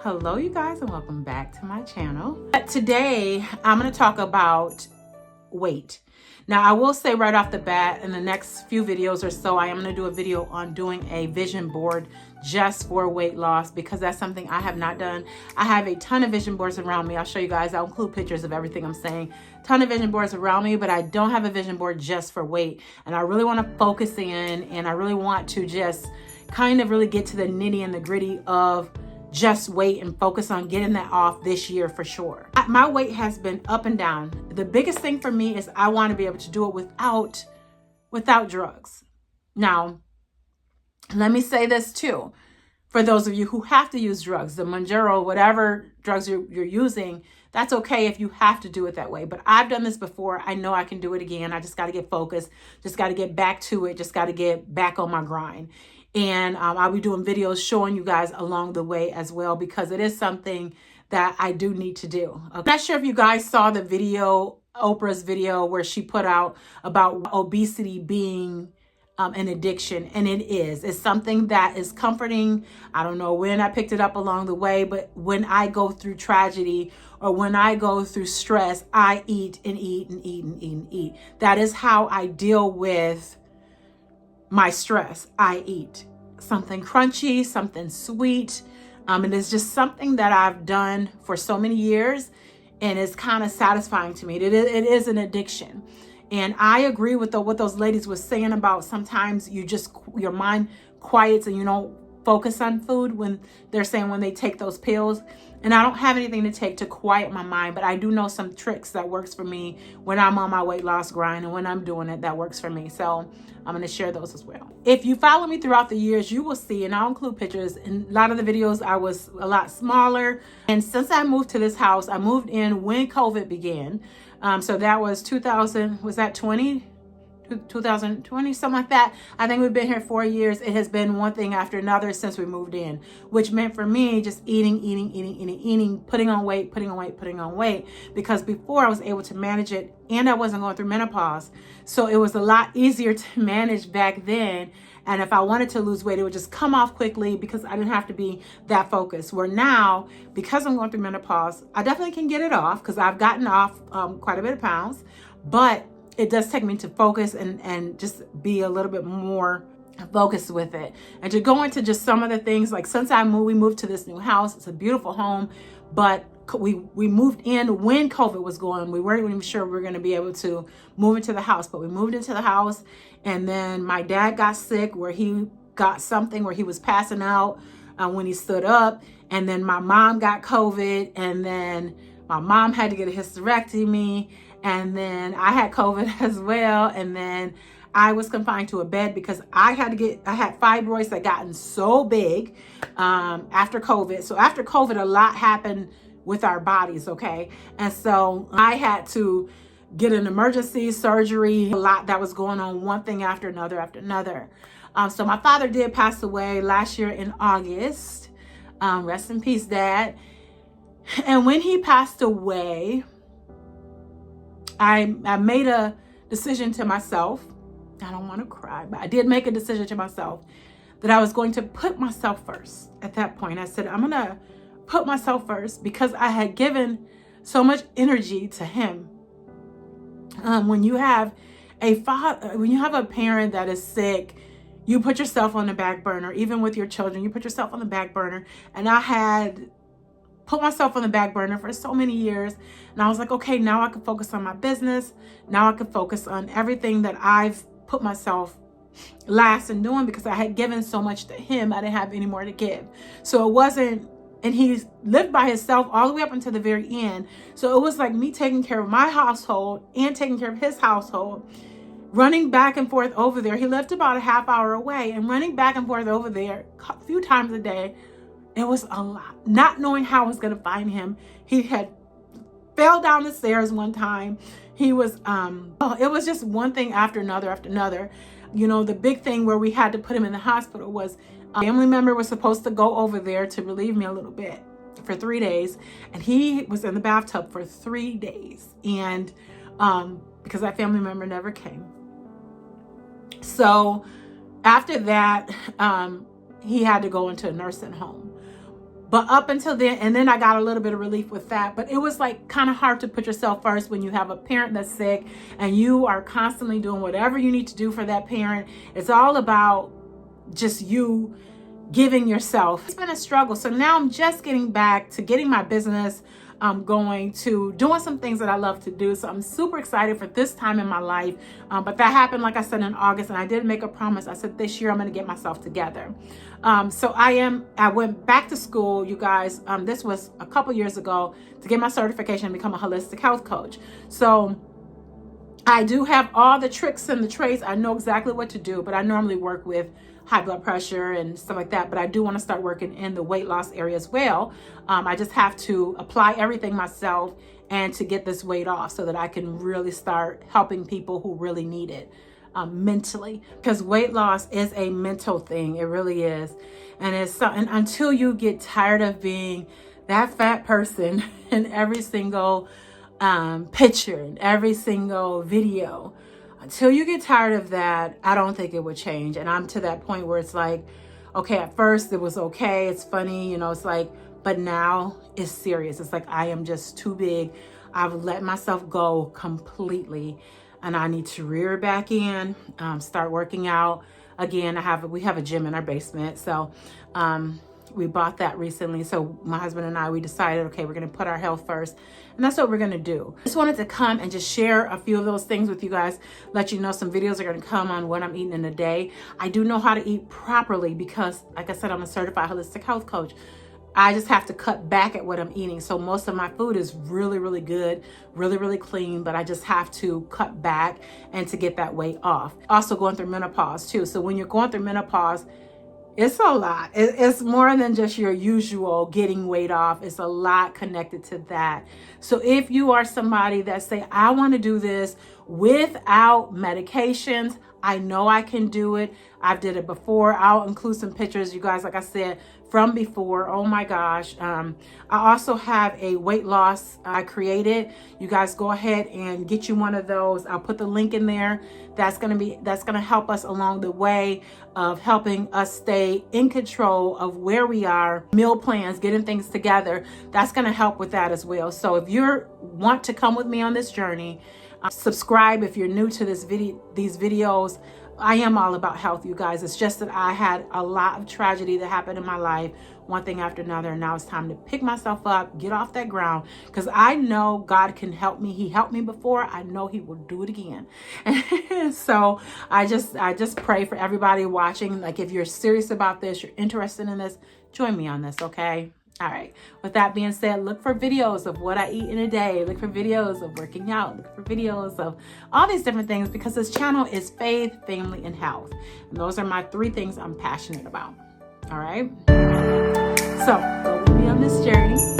Hello you guys, and welcome back to my channel. Today I'm going to talk about weight. Now I will say right off the bat, in the next few videos or so, I am going to do a video on doing a vision board just for weight loss, because that's something I have not done. I have a ton of vision boards around me. I'll show you guys. I'll include pictures of everything I'm saying. Ton of vision boards around me, but I don't have a vision board just for weight. And I really want to focus in, and I really want to just kind of really get to the nitty and the gritty of just weight and focus on getting that off this year for sure. My weight has been up and down. The biggest thing for me is I want to be able to do it without drugs. Now, let me say this too. For those of you who have to use drugs, the Mounjaro, whatever drugs you're using, that's okay if you have to do it that way. But I've done this before. I know I can do it again. I just got to get focused. Just got to get back to it. Just got to get back on my grind. And I'll be doing videos showing you guys along the way as well, because it is something that I do need to do. Okay. I'm not sure if you guys saw the video, Oprah's video, where she put out about obesity being an addiction, and it is. It's something that is comforting. I don't know when I picked it up along the way, but when I go through tragedy or when I go through stress, I eat and eat and eat and eat and eat. That is how I deal with my stress. I eat something crunchy, something sweet. And it's just something that I've done for so many years, and it's kind of satisfying to me. It is an addiction. And I agree with what those ladies were saying about sometimes your mind quiets and you don't focus on food when they're saying when they take those pills. And I don't have anything to take to quiet my mind, but I do know some tricks that works for me when I'm on my weight loss grind, and when I'm doing it, that works for me. So I'm going to share those as well. If you follow me throughout the years, you will see, and I'll include pictures. In a lot of the videos, I was a lot smaller. And since I moved to this house, I moved in when COVID began. So that was 2020, something like that. I think we've been here 4 years. It has been one thing after another since we moved in, which meant for me just eating, putting on weight, because before I was able to manage it and I wasn't going through menopause. So it was a lot easier to manage back then. And if I wanted to lose weight, it would just come off quickly because I didn't have to be that focused. Where now, because I'm going through menopause, I definitely can get it off, because I've gotten off quite a bit of pounds, but it does take me to focus and just be a little bit more focused with it. And to go into just some of the things, like since we moved to this new house. It's a beautiful home, but we moved in when COVID was going. We weren't even sure we were going to be able to move into the house, but we moved into the house. And then my dad got sick, where he got something where he was passing out when he stood up. And then my mom got COVID, and then my mom had to get a hysterectomy. And then I had COVID as well. And then I was confined to a bed because I had fibroids that gotten so big after COVID. So after COVID, a lot happened with our bodies, okay? And so I had to get an emergency surgery, a lot that was going on, one thing after another. So my father did pass away last year in August. Rest in peace, Dad. And when he passed away, I made a decision to myself. I don't want to cry, but I did make a decision to myself that I was going to put myself first. At that point, I said, I'm going to put myself first, because I had given so much energy to him. When you have a parent that is sick, you put yourself on the back burner. Even with your children, you put yourself on the back burner. And I had put myself on the back burner for so many years. And I was like, okay, now I can focus on my business. Now I can focus on everything that I've put myself last in doing, because I had given so much to him. I didn't have any more to give. So it wasn't, and he lived by himself all the way up until the very end. So it was like me taking care of my household and taking care of his household, running back and forth over there. He lived about a half hour away, and running back and forth over there a few times a day. It was a lot. Not knowing how I was going to find him. He had fell down the stairs one time. He was, it was just one thing after another. You know, the big thing where we had to put him in the hospital was a family member was supposed to go over there to relieve me a little bit for 3 days. And he was in the bathtub for 3 days. And because that family member never came. So after that, he had to go into a nursing home. But up until then, and then I got a little bit of relief with that, but it was like kind of hard to put yourself first when you have a parent that's sick and you are constantly doing whatever you need to do for that parent. It's all about just you giving yourself. It's been a struggle. So now I'm just getting back to getting my business going, to doing some things that I love to do. So I'm super excited for this time in my life. But that happened, like I said, in August, and I did make a promise. I said, this year I'm going to get myself together. So I went back to school, you guys. This was a couple years ago, to get my certification and become a holistic health coach. So I do have all the tricks and the trades. I know exactly what to do, but I normally work with high blood pressure and stuff like that. But I do want to start working in the weight loss area as well. I just have to apply everything myself and to get this weight off so that I can really start helping people who really need it mentally, because weight loss is a mental thing. It really is. And it's something, until you get tired of being that fat person in every single picture and every single video, until you get tired of that, I don't think it would change. And I'm to that point where it's like, okay, at first it was okay, it's funny, you know, it's like, but now it's serious. It's like, I am just too big. I've let myself go completely, and I need to rear back in, start working out again. We have a gym in our basement, so we bought that recently. So my husband and I, we decided, okay, we're going to put our health first, and that's what we're going to do. I just wanted to come and just share a few of those things with you guys, let you know some videos are going to come on what I'm eating in a day. I do know how to eat properly because, like I said, I'm a certified holistic health coach. I just have to cut back at what I'm eating. So most of my food is really, really good, really, really clean, but I just have to cut back and to get that weight off. Also going through menopause too. So when you're going through menopause, it's a lot. It's more than just your usual getting weight off. It's a lot connected to that. So if you are somebody that say, I want to do this without medications, I know I can do it. I've did it before. I'll include some pictures, you guys, like I said, from before. Oh my gosh. I also have a weight loss I created. You guys go ahead and get you one of those. I'll put the link in there. That's going to help us along the way of helping us stay in control of where we are, meal plans, getting things together. That's going to help with that as well. So if you want to come with me on this journey, subscribe if you're new to these videos. I am all about health, you guys. It's just that I had a lot of tragedy that happened in my life, one thing after another, and now it's time to pick myself up, get off that ground, because I know God can help me. He helped me before. I know He will do it again. So I just pray for everybody watching. Like, if you're serious about this, you're interested in this, join me on this, okay? All right. With that being said, look for videos of what I eat in a day. Look for videos of working out. Look for videos of all these different things, because this channel is faith, family, and health. And those are my 3 things I'm passionate about. All right. So go with me on this journey.